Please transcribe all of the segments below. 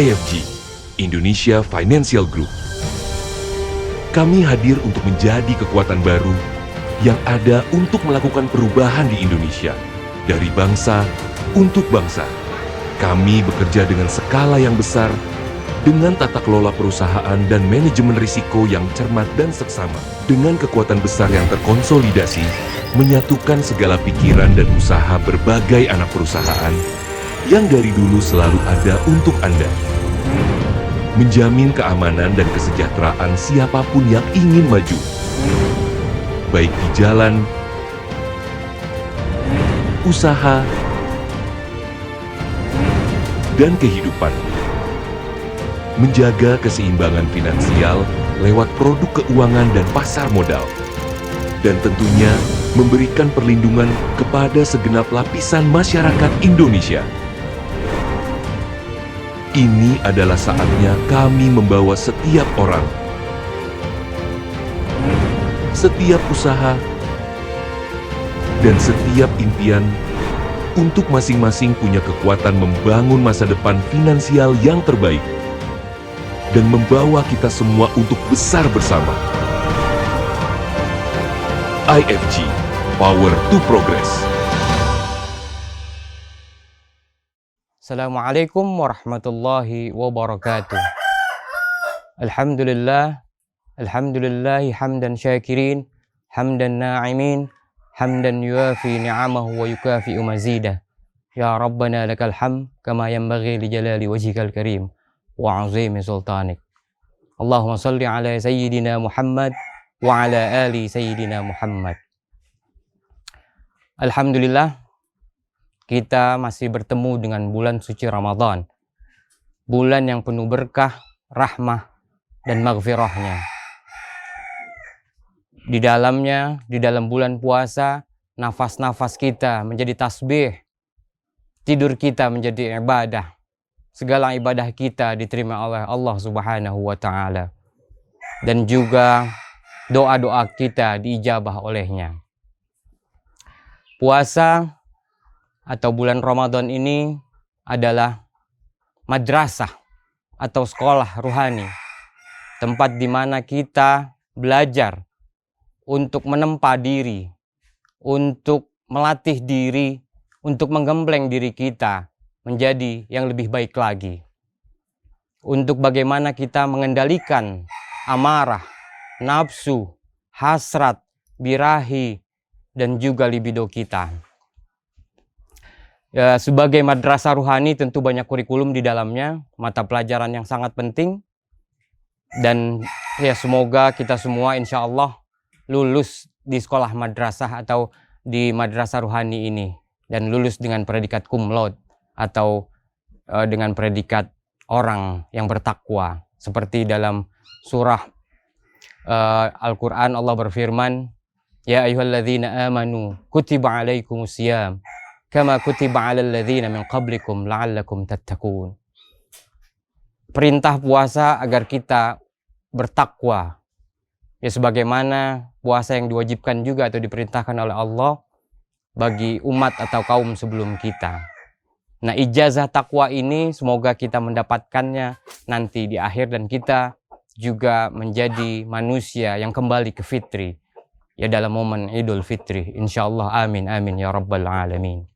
IFG, Indonesia Financial Group. Kami hadir untuk menjadi kekuatan baru yang ada untuk melakukan perubahan di Indonesia, dari bangsa untuk bangsa. Kami bekerja dengan skala yang besar, dengan tata kelola perusahaan dan manajemen risiko yang cermat dan seksama. Dengan kekuatan besar yang terkonsolidasi, menyatukan segala pikiran dan usaha berbagai anak perusahaan yang dari dulu selalu ada untuk Anda. Menjamin keamanan dan kesejahteraan siapapun yang ingin maju, baik di jalan, usaha, dan kehidupan. Menjaga keseimbangan finansial lewat produk keuangan dan pasar modal. Dan tentunya memberikan perlindungan kepada segenap lapisan masyarakat Indonesia. Ini adalah saatnya kami membawa setiap orang, setiap usaha, dan setiap impian untuk masing-masing punya kekuatan membangun masa depan finansial yang terbaik dan membawa kita semua untuk besar bersama. IFG, Power to Progress. Assalamualaikum warahmatullahi wabarakatuh. Alhamdulillahi hamdan syakirin, hamdan na'imin, hamdan yuafi ni'amahu wa yukafi'u mazidah. Ya Rabbana lakal hamd kama yanbaghi li jalali wajhikal karim wa 'azimi sultanik. Allahumma salli ala sayyidina Muhammad wa ala ali sayyidina Muhammad. Alhamdulillah, kita masih bertemu dengan bulan suci Ramadan. Bulan yang penuh berkah, rahmah, dan maghfirahnya. Di dalamnya, di dalam bulan puasa, nafas-nafas kita menjadi tasbih. Tidur kita menjadi ibadah. Segala ibadah kita diterima oleh Allah Subhanahu wa Ta'ala. Dan juga doa-doa kita diijabah olehnya. Puasa atau bulan Ramadan ini adalah madrasah atau sekolah ruhani, tempat di mana kita belajar untuk menempa diri, untuk melatih diri, untuk menggembleng diri kita menjadi yang lebih baik lagi, untuk bagaimana kita mengendalikan amarah, nafsu, hasrat, birahi, dan juga libido kita. Ya, sebagai madrasah ruhani tentu banyak kurikulum di dalamnya, mata pelajaran yang sangat penting. Dan ya semoga kita semua insya Allah lulus di sekolah madrasah atau di madrasah ruhani ini. Dan lulus dengan predikat cum laude atau dengan predikat orang yang bertakwa. Seperti dalam surah Al-Quran Allah berfirman, Ya ayyuhalladzina amanu kutiba alaikumusiyam kama kutiba 'alal ladzina min qablikum la'allakum tattaqun. Perintah puasa agar kita bertakwa. Ya sebagaimana puasa yang diwajibkan juga atau diperintahkan oleh Allah bagi umat atau kaum sebelum kita. Nah, ijazah takwa ini semoga kita mendapatkannya nanti di akhir dan kita juga menjadi manusia yang kembali ke fitri. Ya dalam momen Idul Fitri. Insyaallah amin amin ya rabbal alamin.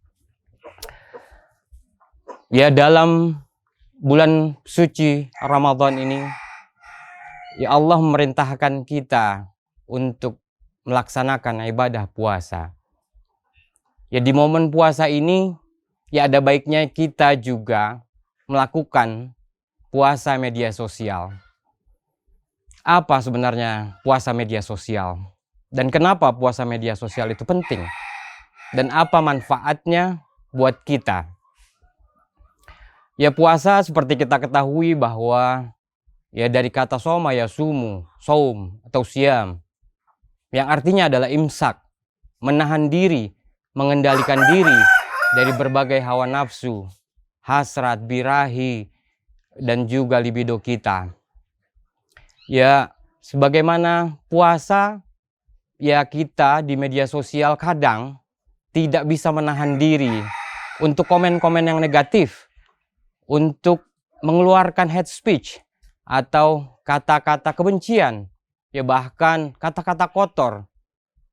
Ya dalam bulan suci Ramadan ini, ya Allah memerintahkan kita untuk melaksanakan ibadah puasa. Ya di momen puasa ini, ya ada baiknya kita juga melakukan puasa media sosial. Apa sebenarnya puasa media sosial? Dan kenapa puasa media sosial itu penting? Dan apa manfaatnya buat kita? Ya puasa seperti kita ketahui bahwa ya dari kata soma ya sumu, saum atau siam, yang artinya adalah imsak, menahan diri, mengendalikan diri dari berbagai hawa nafsu, hasrat, birahi, dan juga libido kita. Ya sebagaimana puasa, ya kita di media sosial kadang tidak bisa menahan diri untuk komen-komen yang negatif, untuk mengeluarkan hate speech atau kata-kata kebencian, ya bahkan kata-kata kotor,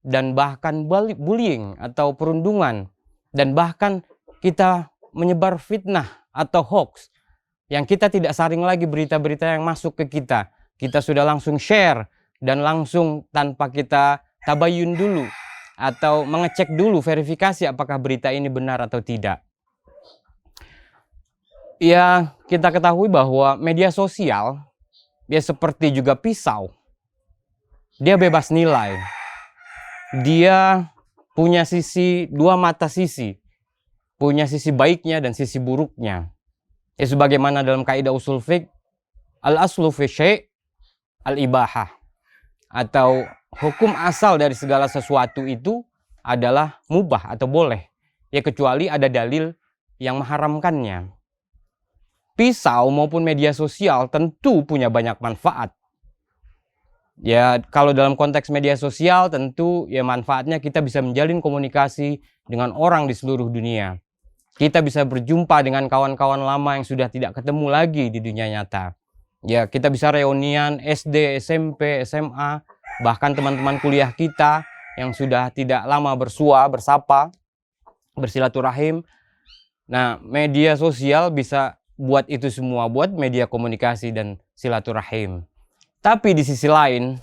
dan bahkan bullying atau perundungan, dan bahkan kita menyebar fitnah atau hoax yang kita tidak saring lagi berita-berita yang masuk ke kita. Kita sudah langsung share dan langsung tanpa kita tabayun dulu atau mengecek dulu verifikasi apakah berita ini benar atau tidak. Ya, kita ketahui bahwa media sosial dia seperti juga pisau. Dia bebas nilai. Dia punya dua mata sisi. Punya sisi baiknya dan sisi buruknya. Ya sebagaimana dalam kaidah usul fiqh, al-aslu fi syai' al-ibahah. Atau hukum asal dari segala sesuatu itu adalah mubah atau boleh. Ya kecuali ada dalil yang mengharamkannya. Pisau maupun media sosial tentu punya banyak manfaat. Ya kalau dalam konteks media sosial tentu ya manfaatnya kita bisa menjalin komunikasi dengan orang di seluruh dunia. Kita bisa berjumpa dengan kawan-kawan lama yang sudah tidak ketemu lagi di dunia nyata. Ya kita bisa reunian SD, SMP, SMA, bahkan teman-teman kuliah kita yang sudah tidak lama bersapa, bersilaturahim. Nah media sosial bisa buat itu semua, buat media komunikasi dan silaturahim. Tapi di sisi lain,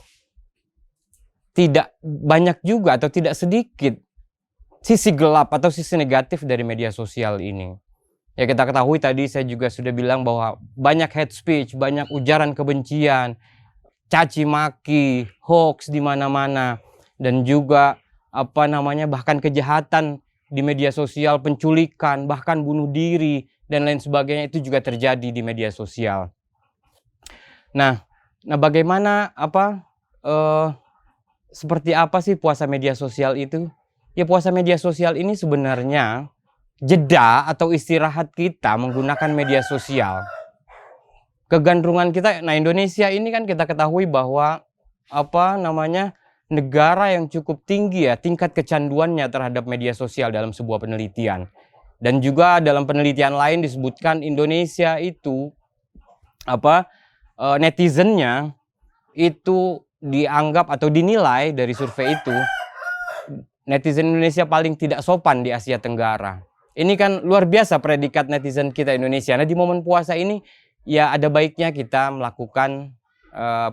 tidak banyak juga atau tidak sedikit sisi gelap atau sisi negatif dari media sosial ini. Ya kita ketahui tadi saya juga sudah bilang bahwa banyak hate speech, banyak ujaran kebencian, caci maki, hoax di mana-mana, dan juga bahkan kejahatan di media sosial, penculikan, bahkan bunuh diri dan lain sebagainya itu juga terjadi di media sosial. Nah bagaimana seperti apa sih puasa media sosial itu? Ya puasa media sosial ini sebenarnya jeda atau istirahat kita menggunakan media sosial. Kegandrungan kita, nah Indonesia ini kan kita ketahui bahwa negara yang cukup tinggi ya tingkat kecanduannya terhadap media sosial dalam sebuah penelitian. Dan juga dalam penelitian lain disebutkan Indonesia itu netizennya itu dianggap atau dinilai dari survei itu netizen Indonesia paling tidak sopan di Asia Tenggara. Ini kan luar biasa predikat netizen kita Indonesia. Nah di momen puasa ini ya ada baiknya kita melakukan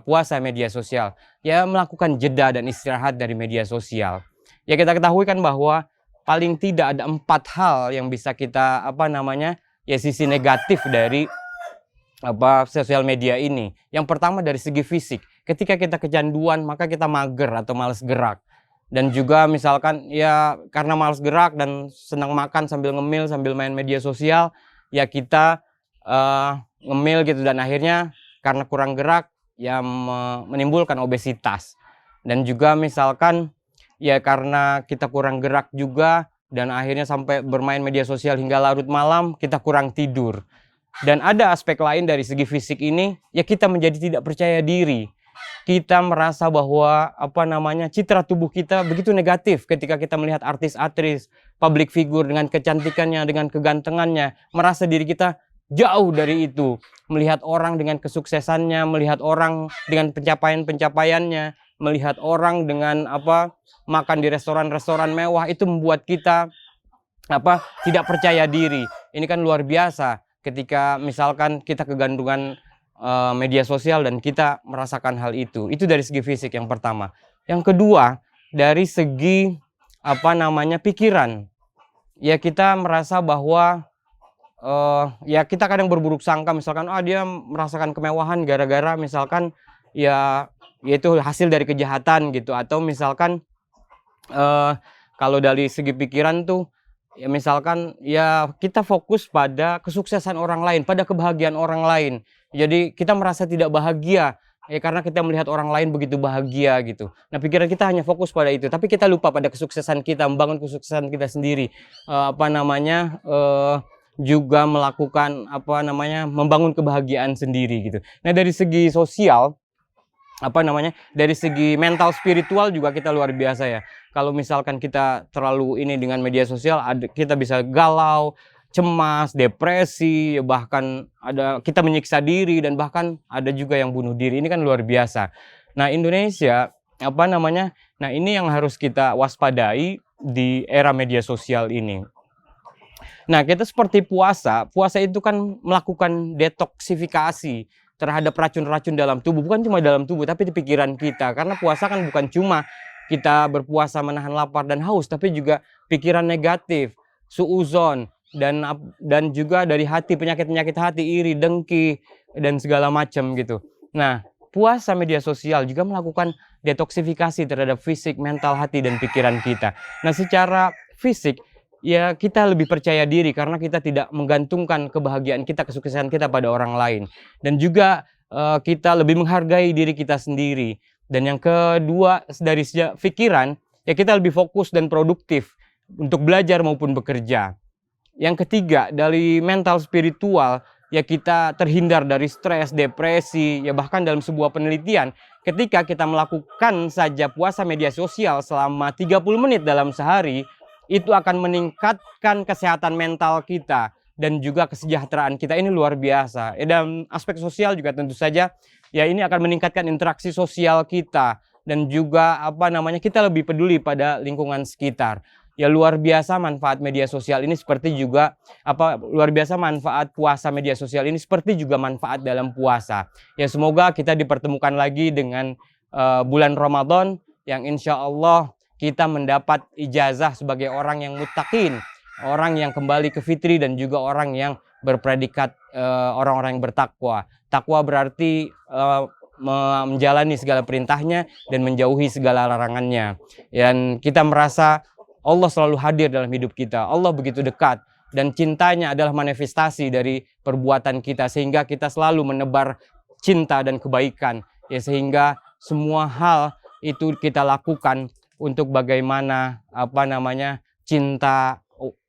puasa media sosial. Ya melakukan jeda dan istirahat dari media sosial. Ya kita ketahui kan bahwa paling tidak ada 4 hal yang bisa kita sisi negatif dari sosial media ini. Yang pertama dari segi fisik. Ketika kita kecanduan maka kita mager atau malas gerak. Dan juga misalkan ya karena malas gerak dan senang makan sambil ngemil sambil main media sosial, ya kita ngemil gitu dan akhirnya karena kurang gerak ya menimbulkan obesitas. Dan juga misalkan ya karena kita kurang gerak juga dan akhirnya sampai bermain media sosial hingga larut malam, kita kurang tidur. Dan ada aspek lain dari segi fisik ini, ya kita menjadi tidak percaya diri. Kita merasa bahwa citra tubuh kita begitu negatif ketika kita melihat artis-artis, public figure dengan kecantikannya, dengan kegantengannya, merasa diri kita jauh dari itu. Melihat orang dengan kesuksesannya, melihat orang dengan pencapaian-pencapaiannya, melihat orang dengan makan di restoran-restoran mewah, itu membuat kita tidak percaya diri. Ini kan luar biasa ketika misalkan kita kegandrungan media sosial dan kita merasakan hal itu. Itu dari segi fisik yang pertama. Yang kedua, dari segi pikiran. Ya kita merasa bahwa ya kita kadang berburuk sangka, misalkan dia merasakan kemewahan gara-gara misalkan ya itu hasil dari kejahatan gitu, atau misalkan kalau dari segi pikiran tuh ya misalkan ya kita fokus pada kesuksesan orang lain, pada kebahagiaan orang lain. Jadi kita merasa tidak bahagia ya karena kita melihat orang lain begitu bahagia gitu. Nah pikiran kita hanya fokus pada itu, tapi kita lupa pada kesuksesan kita, membangun kesuksesan kita sendiri. Juga melakukan membangun kebahagiaan sendiri gitu. Nah dari segi sosial dari segi mental spiritual juga kita luar biasa ya. Kalau misalkan kita terlalu ini dengan media sosial, kita bisa galau, cemas, depresi, bahkan ada kita menyiksa diri dan bahkan ada juga yang bunuh diri. Ini kan luar biasa. Nah, Indonesia nah ini yang harus kita waspadai di era media sosial ini. Nah, kita seperti puasa itu kan melakukan detoksifikasi terhadap racun-racun dalam tubuh, bukan cuma dalam tubuh tapi di pikiran kita. Karena puasa kan bukan cuma kita berpuasa menahan lapar dan haus, tapi juga pikiran negatif, suuzon, dan juga dari hati, penyakit-penyakit hati, iri, dengki, dan segala macam gitu. Nah, puasa media sosial juga melakukan detoksifikasi terhadap fisik, mental, hati, dan pikiran kita. Nah, secara fisik, ya kita lebih percaya diri karena kita tidak menggantungkan kebahagiaan kita, kesuksesan kita pada orang lain. Dan juga kita lebih menghargai diri kita sendiri. Dan yang kedua, dari sejak pikiran, ya kita lebih fokus dan produktif untuk belajar maupun bekerja. Yang ketiga, dari mental spiritual, ya kita terhindar dari stres, depresi, ya bahkan dalam sebuah penelitian, ketika kita melakukan saja puasa media sosial selama 30 menit dalam sehari, itu akan meningkatkan kesehatan mental kita dan juga kesejahteraan kita. Ini luar biasa. Dan aspek sosial juga tentu saja, ya ini akan meningkatkan interaksi sosial kita dan juga kita lebih peduli pada lingkungan sekitar. Ya luar biasa manfaat media sosial ini, seperti juga luar biasa manfaat puasa media sosial ini, seperti juga manfaat dalam puasa. Ya semoga kita dipertemukan lagi dengan bulan Ramadan yang insya Allah kita mendapat ijazah sebagai orang yang muttaqin, orang yang kembali ke fitri, dan juga orang yang berpredikat orang-orang yang bertakwa. Takwa berarti menjalani segala perintahnya dan menjauhi segala larangannya. Dan kita merasa Allah selalu hadir dalam hidup kita. Allah begitu dekat dan cintanya adalah manifestasi dari perbuatan kita, sehingga kita selalu menebar cinta dan kebaikan. Ya sehingga semua hal itu kita lakukan untuk bagaimana cinta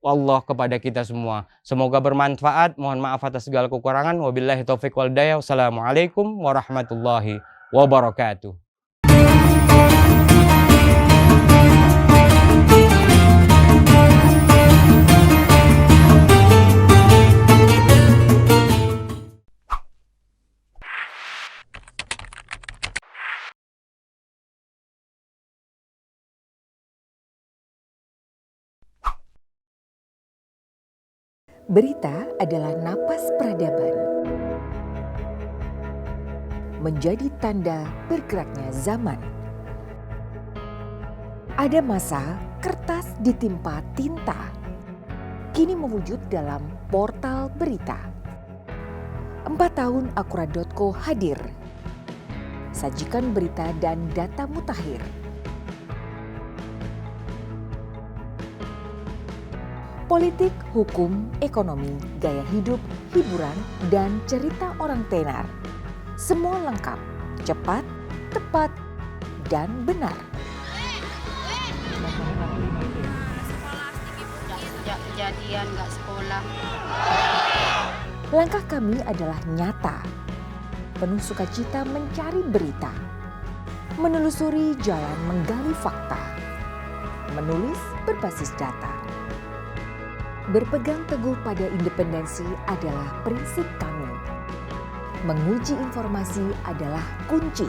Allah kepada kita semua. Semoga bermanfaat. Mohon maaf atas segala kekurangan. Wabillahi taufiq wal hidayah. Wassalamualaikum warahmatullahi wabarakatuh. Berita adalah napas peradaban, menjadi tanda bergeraknya zaman. Ada masa kertas ditimpa tinta, kini mewujud dalam portal berita. 4 tahun Akurat.co hadir. Sajikan berita dan data mutakhir. Politik, hukum, ekonomi, gaya hidup, hiburan, dan cerita orang tenar. Semua lengkap, cepat, tepat, dan benar. Sejak kejadian nggak sekolah. Langkah kami adalah nyata. Penuh sukacita mencari berita. Menelusuri jalan menggali fakta. Menulis berbasis data. Berpegang teguh pada independensi adalah prinsip kami. Menguji informasi adalah kunci.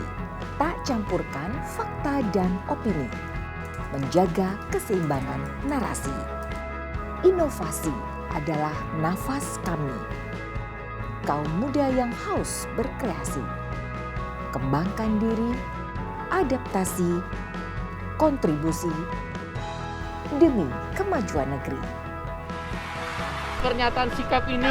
Tak campurkan fakta dan opini. Menjaga keseimbangan narasi. Inovasi adalah nafas kami. Kaum muda yang haus berkreasi. Kembangkan diri, adaptasi, kontribusi demi kemajuan negeri. Pernyataan sikap ini